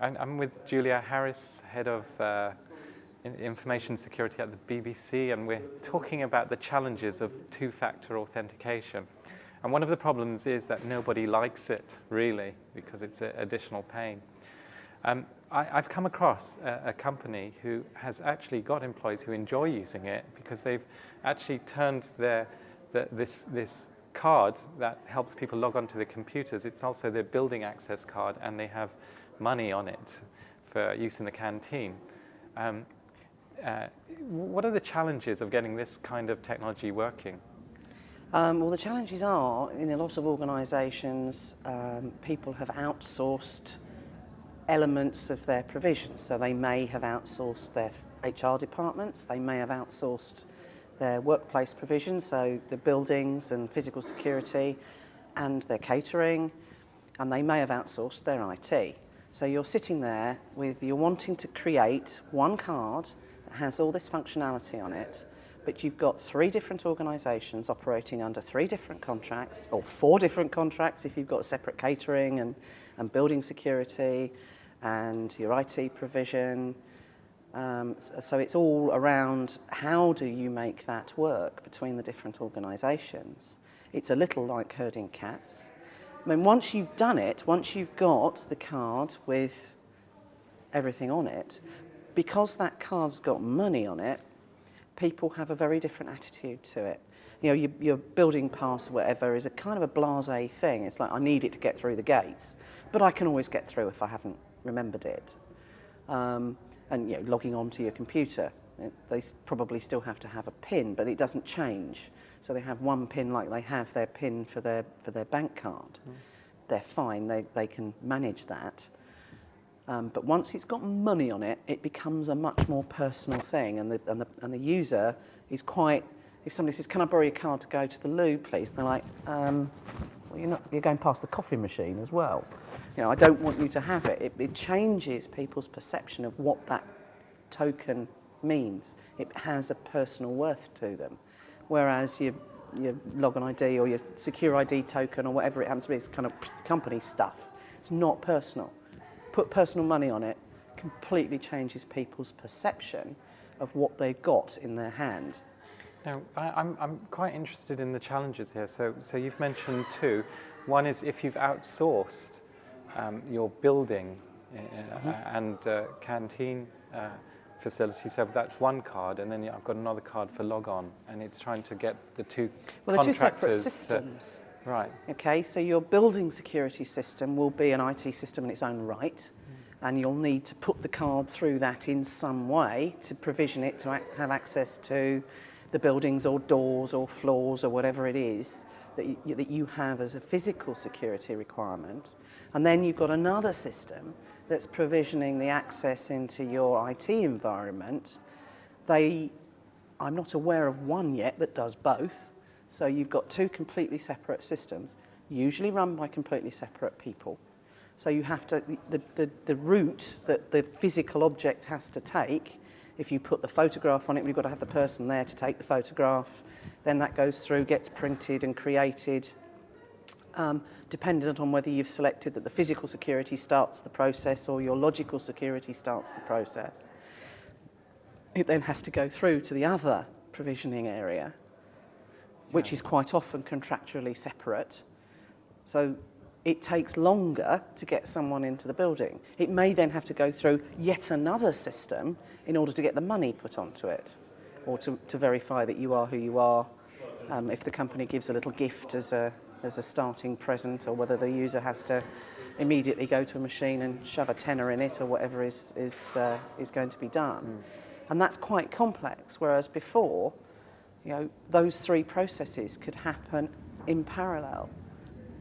I'm with Julia Harris, Head of Information Security at the BBC, and we're talking about the challenges of two-factor authentication. And one of the problems is that nobody likes it, really, because it's an additional pain. I've come across a company who has actually got employees who enjoy using it because they've actually turned this card that helps people log onto their computers. It's also their building access card, and they have money on it for use in the canteen. What are the challenges of getting this kind of technology working? Well, the challenges are, in a lot of organisations, people have outsourced elements of their provisions. So they may have outsourced their HR departments, they may have outsourced their workplace provisions, so the buildings and physical security and their catering, and they may have outsourced their IT. So you're sitting there you're wanting to create one card that has all this functionality on it, but you've got 3 different organisations operating under 3 different contracts, or 4 different contracts if you've got separate catering and building security and your IT provision. So it's all around how do you make that work between the different organisations. It's a little like herding cats. I mean, once you've done it, once you've got the card with everything on it, because that card's got money on it, people have a very different attitude to it. You know, your building pass or whatever is a kind of a blasé thing. It's like, I need it to get through the gates, but I can always get through if I haven't remembered it. And you know, logging onto your computer, they probably still have to have a PIN, but it doesn't change. So they have one PIN like they have their PIN for their bank card. They're fine, they can manage that. But once it's got money on it, it becomes a much more personal thing, and the user is quite. If somebody says, "Can I borrow your card to go to the loo, please?" They're like, "Well, you're going past the coffee machine as well. You know, I don't want you to have it." It changes people's perception of what that token means. It has a personal worth to them, whereas your login ID or your secure ID token or whatever it happens to be is kind of company stuff. It's not personal. Put personal money on it completely changes people's perception of what they've got in their hand. Now, I'm quite interested in the challenges here. So you've mentioned 2. One is if you've outsourced your building and canteen facility. So that's one card, and then I've got another card for log on, and it's trying to get the 2 Well, contractors. they're 2 separate systems. Right. Okay, so your building security system will be an IT system in its own right, and you'll need to put the card through that in some way to provision it to have access to the buildings or doors or floors or whatever it is that you have as a physical security requirement. And then you've got another system that's provisioning the access into your IT environment. I'm not aware of one yet that does both. So you've got 2 completely separate systems, usually run by completely separate people. So you have to, the route that the physical object has to take, if you put the photograph on it, you've got to have the person there to take the photograph. Then that goes through, gets printed and created, dependent on whether you've selected that the physical security starts the process or your logical security starts the process. It then has to go through to the other provisioning area, which is quite often contractually separate. So it takes longer to get someone into the building. It may then have to go through yet another system in order to get the money put onto it, or to verify that you are who you are, if the company gives a little gift as a starting present, or whether the user has to immediately go to a machine and shove a tenner in it, or whatever is going to be done. And that's quite complex, whereas before, you know, those 3 processes could happen in parallel.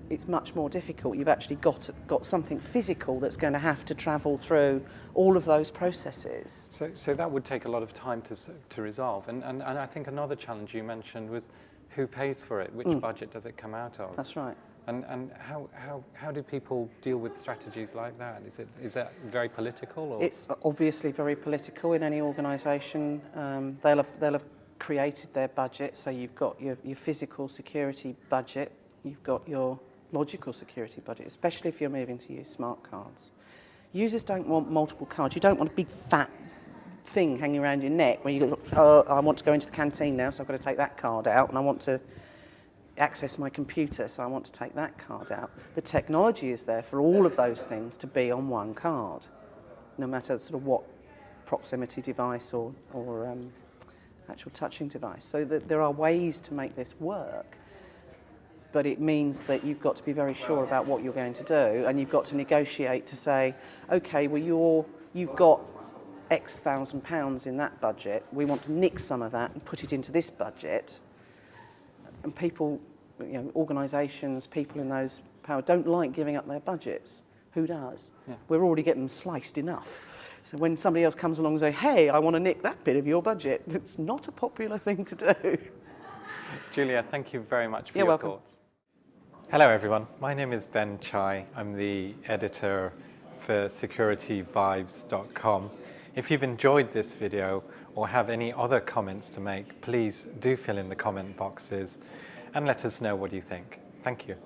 It's much more difficult. You've actually got something physical that's going to have to travel through all of those processes. So that would take a lot of time to resolve. And I think another challenge you mentioned was who pays for it? Which budget does it come out of? That's right. And how do people deal with strategies like that? Is that very political? Or? It's obviously very political in any organisation. They'll have created their budget. So you've got your physical security budget. You've got your logical security budget, especially if you're moving to use smart cards. Users don't want multiple cards. You don't want a big fat thing hanging around your neck where you look, oh, I want to go into the canteen now, so I've got to take that card out, and I want to access my computer, so I want to take that card out. The technology is there for all of those things to be on one card, no matter sort of what proximity device or actual touching device. So that there are ways to make this work, but it means that you've got to be very sure about what you're going to do, and you've got to negotiate to say, okay, well you've got X thousand pounds in that budget, we want to nick some of that and put it into this budget. And people, organisations, people in those power don't like giving up their budgets. Who does? Yeah. We're already getting them sliced enough. So when somebody else comes along and says, hey, I want to nick that bit of your budget, it's not a popular thing to do. Julia, thank you very much for You're your welcome. thoughts. Hello everyone, my name is Ben Chai. I'm the editor for securityvibes.com. If you've enjoyed this video or have any other comments to make, please do fill in the comment boxes and let us know what you think. Thank you.